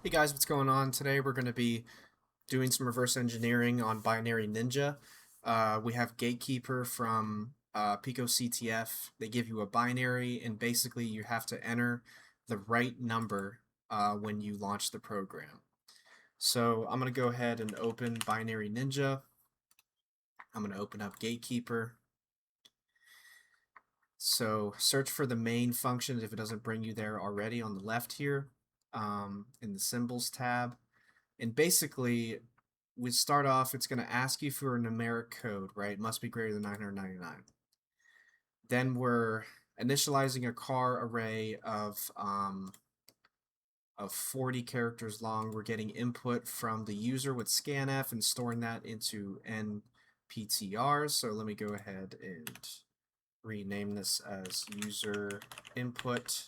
Hey guys, what's going on? Today we're going to be doing some reverse engineering on Binary Ninja. We have Gatekeeper from picoCTF. They give you a binary, and basically you have to enter the right number when you launch the program. So I'm going to go ahead and open Binary Ninja. I'm going to open up Gatekeeper. So search for the main function if it doesn't bring you there already on the left here in the Symbols tab. And basically, we start off, it's going to ask you for a numeric code, right? It must be greater than 999. Then we're initializing a car array of 40 characters long. We're getting input from the user with scanf and storing that into NPTR. So let me go ahead and rename this as user input.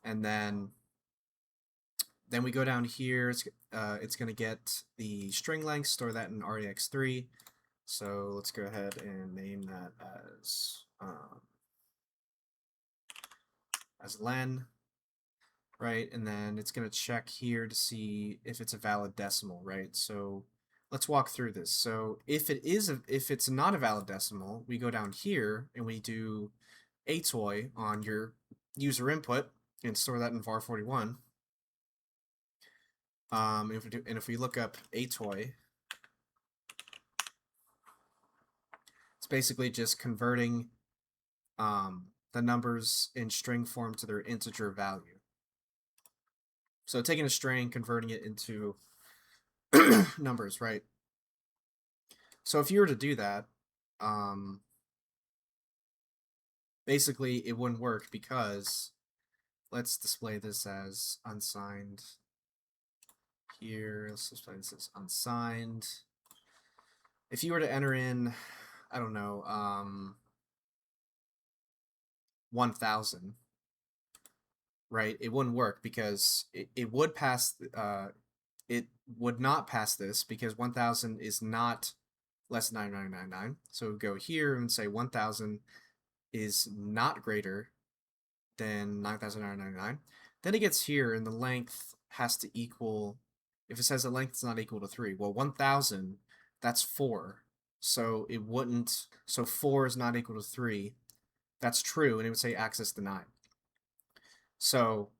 And then we go down here, it's going to get the string length, store that in REX3. So let's go ahead and name that as len, right? And then it's going to check here to see if it's a valid decimal, right? So let's walk through this. So if it's not a valid decimal, we go down here and we do atoy on your user input and store that in var41. If we look up atoy, it's basically just converting the numbers in string form to their integer value. So taking a string, converting it into numbers, right? So if you were to do that, basically it wouldn't work because let's display this as unsigned here. Let's display this as unsigned. If you were to enter in, I don't know, 1000, right? It wouldn't work because it would pass. It would not pass this because 1000 is not less than 9999. So we go here and say 1000 is not greater than 9999. Then it gets here and the length has to equal, if it says the length is not equal to 3, well 1000, that's 4. So it wouldn't, so 4 is not equal to 3. That's true, and it would say access denied. So,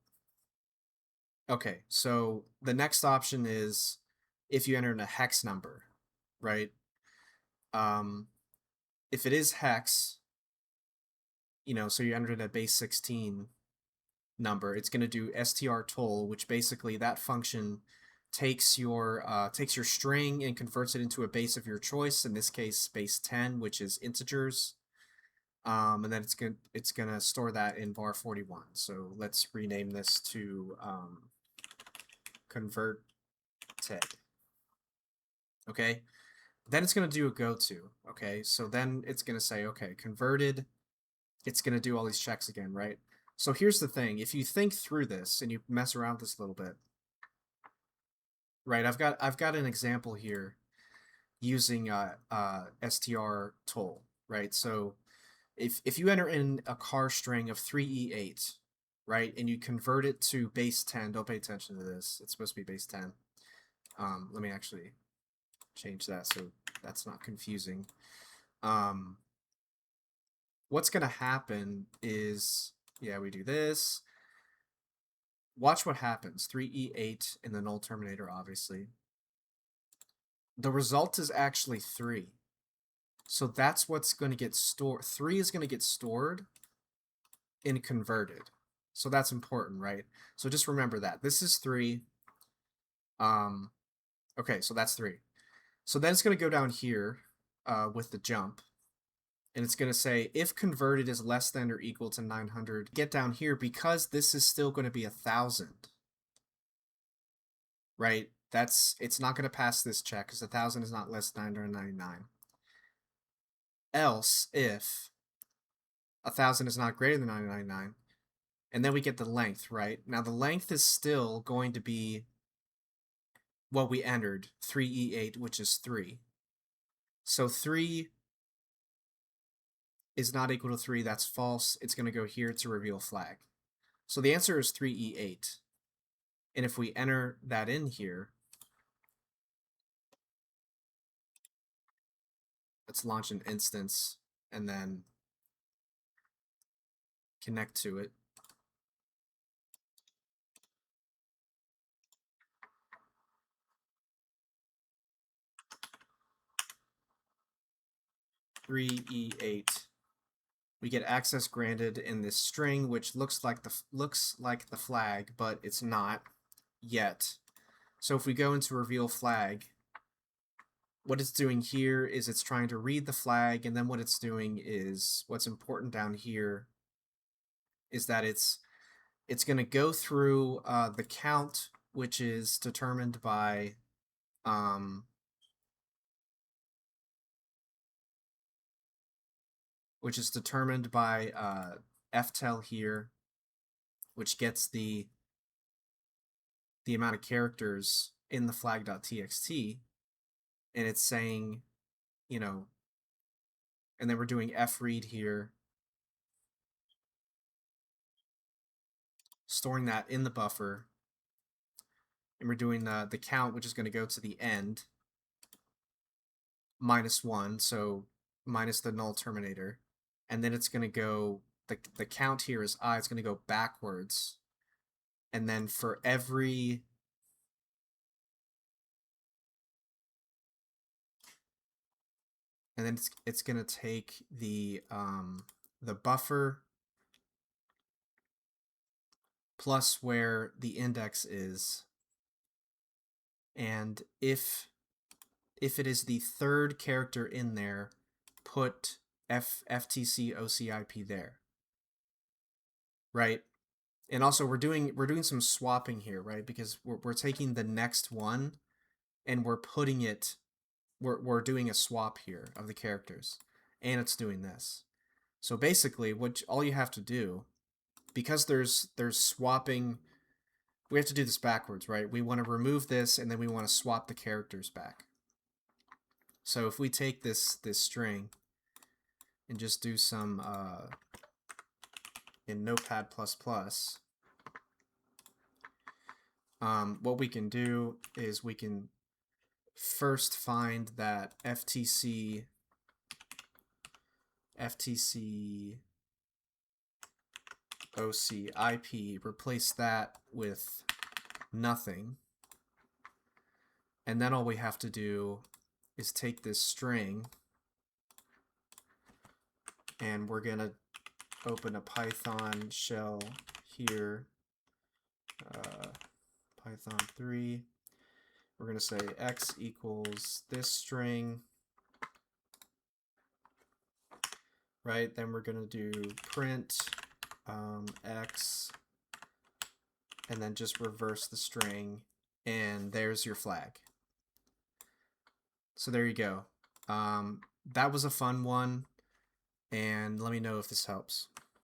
okay, so the next option is if you enter in a hex number, right? If it is hex, so you entered a base 16 number, it's going to do strtoll, which basically that function takes your string and converts it into a base of your choice. In this case, base 10, which is integers. And then it's gonna store that in var41. So let's rename this to convert TED. Okay. Then it's going to do a goto. Okay. So then it's going to say, okay, converted. It's going to do all these checks again, right? So here's the thing. If you think through this and you mess around with this a little bit, right? I've got an example here using str toll, right? So if you enter in a car string of 3E8, right, and you convert it to base 10, don't pay attention to this. It's supposed to be base 10. Let me actually change that so that's not confusing. What's going to happen is, yeah, we do this. Watch what happens. 3E8 in the null terminator, obviously. The result is actually 3. So that's what's going to get stored. 3 is going to get stored and converted. So that's important, right? So just remember that. This is 3. Okay, so that's 3. So then it's going to go down here with the jump. And it's going to say if converted is less than or equal to 900, get down here because this is still going to be 1000, right? It's not going to pass this check because 1000 is not less than 999. Else, if 1000 is not greater than 999, and then we get the length, right? Now the length is still going to be what we entered, 3E8, which is 3. So 3 is not equal to 3, that's false. It's going to go here to reveal flag. So the answer is 3E8. And if we enter that in here, let's launch an instance and then connect to it. E8. We get access granted in this string, which looks like the flag, but it's not yet. So if we go into reveal flag, what it's doing here is it's trying to read the flag, and then what it's doing is what's important down here is that it's going to go through the count, which is determined by ftel here, which gets the amount of characters in the flag.txt, and it's saying, you know, and then we're doing fread here, storing that in the buffer, and we're doing the count, which is going to go to the end, -1, so minus the null terminator, and then it's going to go, the count here is I, it's going to go backwards, and then for every and then it's going to take the buffer plus where the index is, and if it is the third character in there, put ftc ocip there, right? And also we're doing some swapping here, right? Because we're taking the next one and we're putting it, we're doing a swap here of the characters, and it's doing this. So basically, what all you have to do, because there's swapping, we have to do this backwards, right? We want to remove this, and then we want to swap the characters back. So if we take this string and just do some in Notepad++, what we can do is we can first find that FTC OCIP, replace that with nothing, and then all we have to do is take this string, and we're gonna open a Python shell here, Python 3. We're gonna say x equals this string, right? Then we're gonna do print x, and then just reverse the string, and there's your flag. So there you go. That was a fun one, and let me know if this helps.